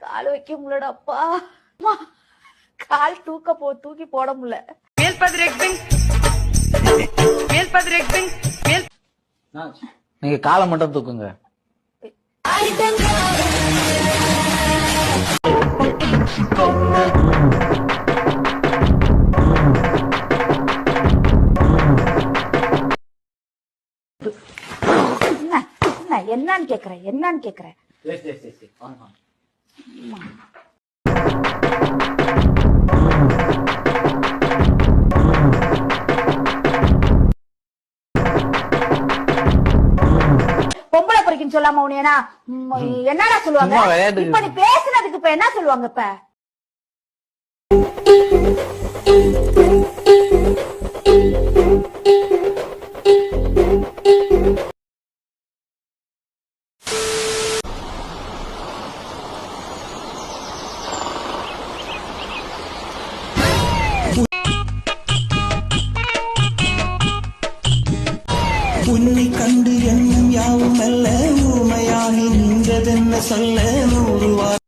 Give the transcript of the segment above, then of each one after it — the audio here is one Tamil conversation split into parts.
கால் வைக்க முடியலடாப்பா, கால் தூக்கி போட முடியல. நீங்க காலை மட்டும் தூக்குங்க. என்னன்னு கேக்குறேன். பொம்பளை பொறுக்கின்னு சொல்லாம உனியனா என்னடா சொல்லுவாங்க? இப்ப நீ பேசுனதுக்கு இப்ப என்ன சொல்லுவாங்க? இப்ப உன்னை கண்டு எண்ணம் யாவும் அல்ல, ஊமையாகி நின்றதென்ன சொல்ல 100 வாரம்.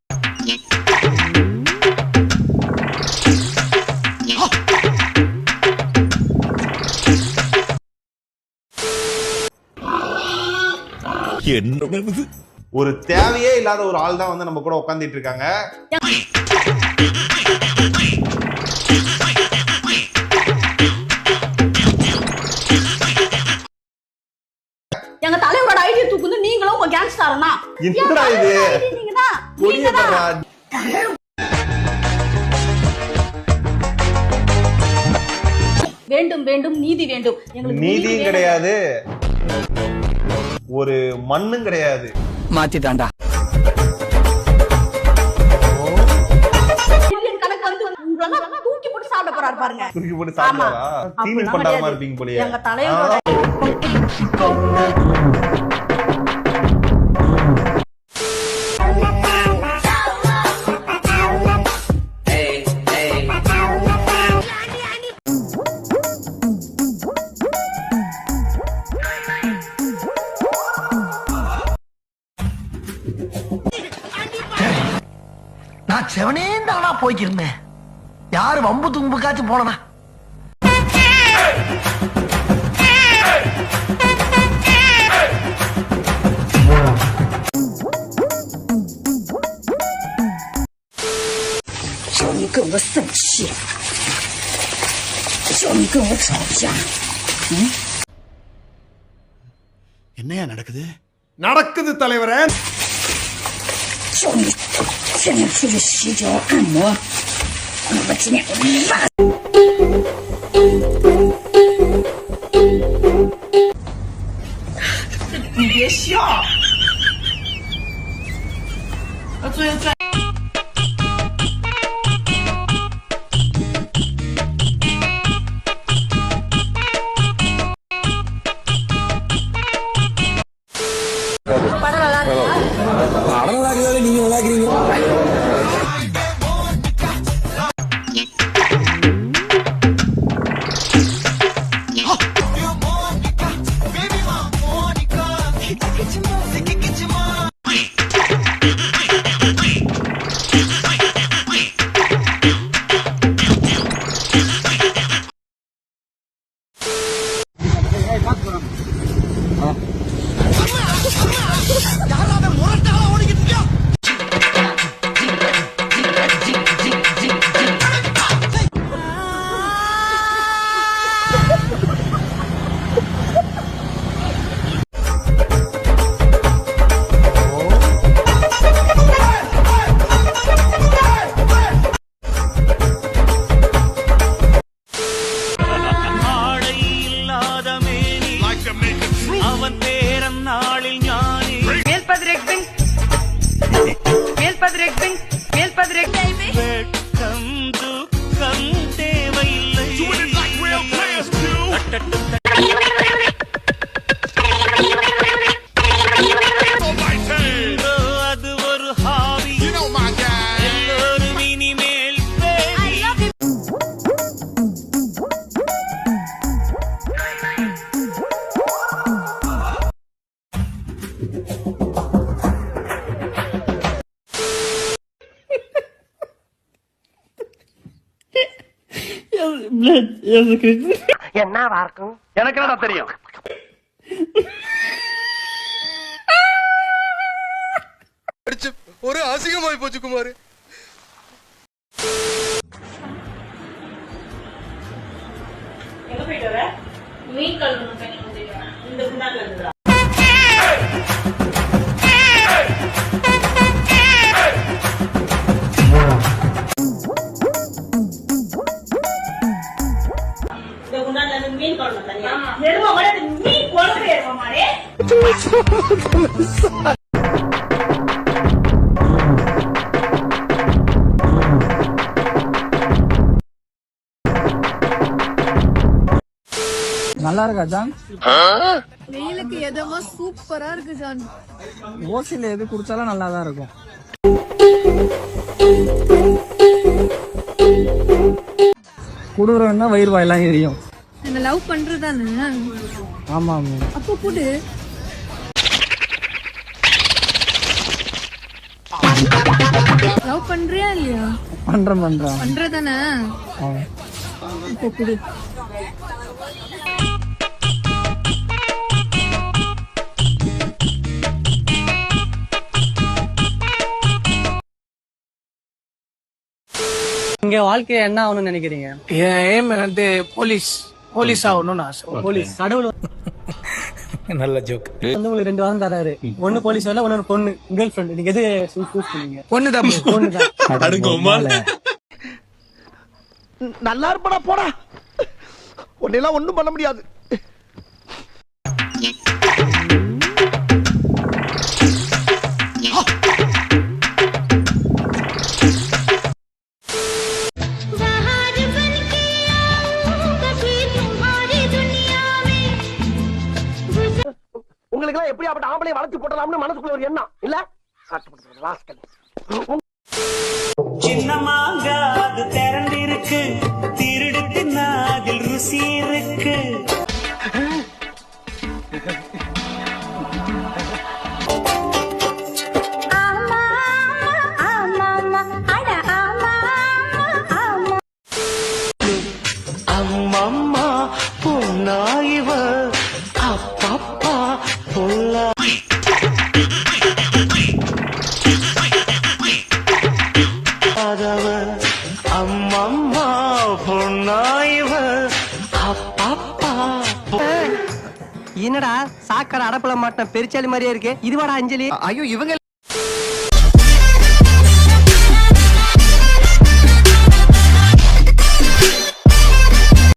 ஒரு தேவையே இல்லாத ஒரு ஆள் தான் வந்து நம்ம கூட உட்கார்ந்துட்டு இருக்காங்க. எங்க தலைவரோட ஐடி தூக்குது, நீங்களும் உங்க கேங்ஸ்டர்னா என்னடா இது? வேண்டும் நீதி வேண்டும். நீதியும் கிடையாது, ஒரு மண்ணும் கிடையாது. மாத்திட்டான்டா. கணக்கு வந்து தூக்கி போட்டு சாப்பிட போறாரு பாருங்க. தூக்கி போட்டு சாப்பிடுவாரா? தீனி பண்டாரமா இருப்பீங்க போலயே. எங்க தலைவரோட நான் செவனேந்தானா போய்க்கிருந்தேன். யாரு வம்பு தும்புக்காச்சும் போனா你跟我生气，叫你跟我吵架。என்னையா நடக்குது தலைவரே.叫你天天出去洗脚按摩，我今天你别笑，最。நீங்க நல்லா இருக்கிறீங்க. வெட்கம் துக்கம் தேவையில்லை அது ஒரு ஹாபி எல்லோரும் இனிமேல் பேசி என்னவா இருக்கும் எனக்கு என்னடா தெரியும் ஒரு அசிங்கமாய் போச்சு குமார். நல்லா இருக்கா ஜான்? வெயிலுக்கு எதமா சூப்பரா இருக்கு ஜான். ஓசில எது குடிச்சாலும் நல்லா தான் இருக்கும். குடுறவன்னா வயிறு வாயெல்லாம் எரியும். என்ன லவ் பண்றதானே? ஆமா அப்போ குடு. லவ் பண்றியா இல்லையா? பண்றேன் பண்றதானே? இப்போ குடு. இங்க வாழ்க்கை என்ன ஆகணும்னு நினைக்கிறீங்க? என் ஏம் வந்து போலீஸ் ஆகணும்னு ஆசை. போலீஸ். கடவுள் நல்ல ஜோக். வந்து உங்களுக்கு 2 வாரம் தராரு. ஒண்ணு போலீஸ் வேலை, ஒன்னு பொண்ணு கேர்ள் ஃபிரெண்ட். நீங்க எது சூஸ் பண்ணீங்க? பொண்ணுதான். நல்லா இருப்படா போடா உன்னெல்லாம் ஒண்ணும் பண்ண முடியாது. உங்களுக்கு எல்லாம் எப்படி அப்படி ஆம்பளை வளர்ச்சி போட்டலாம்னு மனசுக்குள்ள ஒரு எண்ணம் இல்ல? சின்னமாங்க அது திறந்திருக்கு திருடுக்கு அதில் ருசி இருக்கு. அம்மம்மா பொன்னாயிவ அப்பப்பா பொல்லா அம்மம்மா பொன்னாயிவ அப்பப்பா. என்னடா சாக்கடை அடப்பல மாட்டேன் பெருச்சாலி மாதிரியே இருக்கு. இதுவாடா அஞ்சலி? ஐயோ இவங்க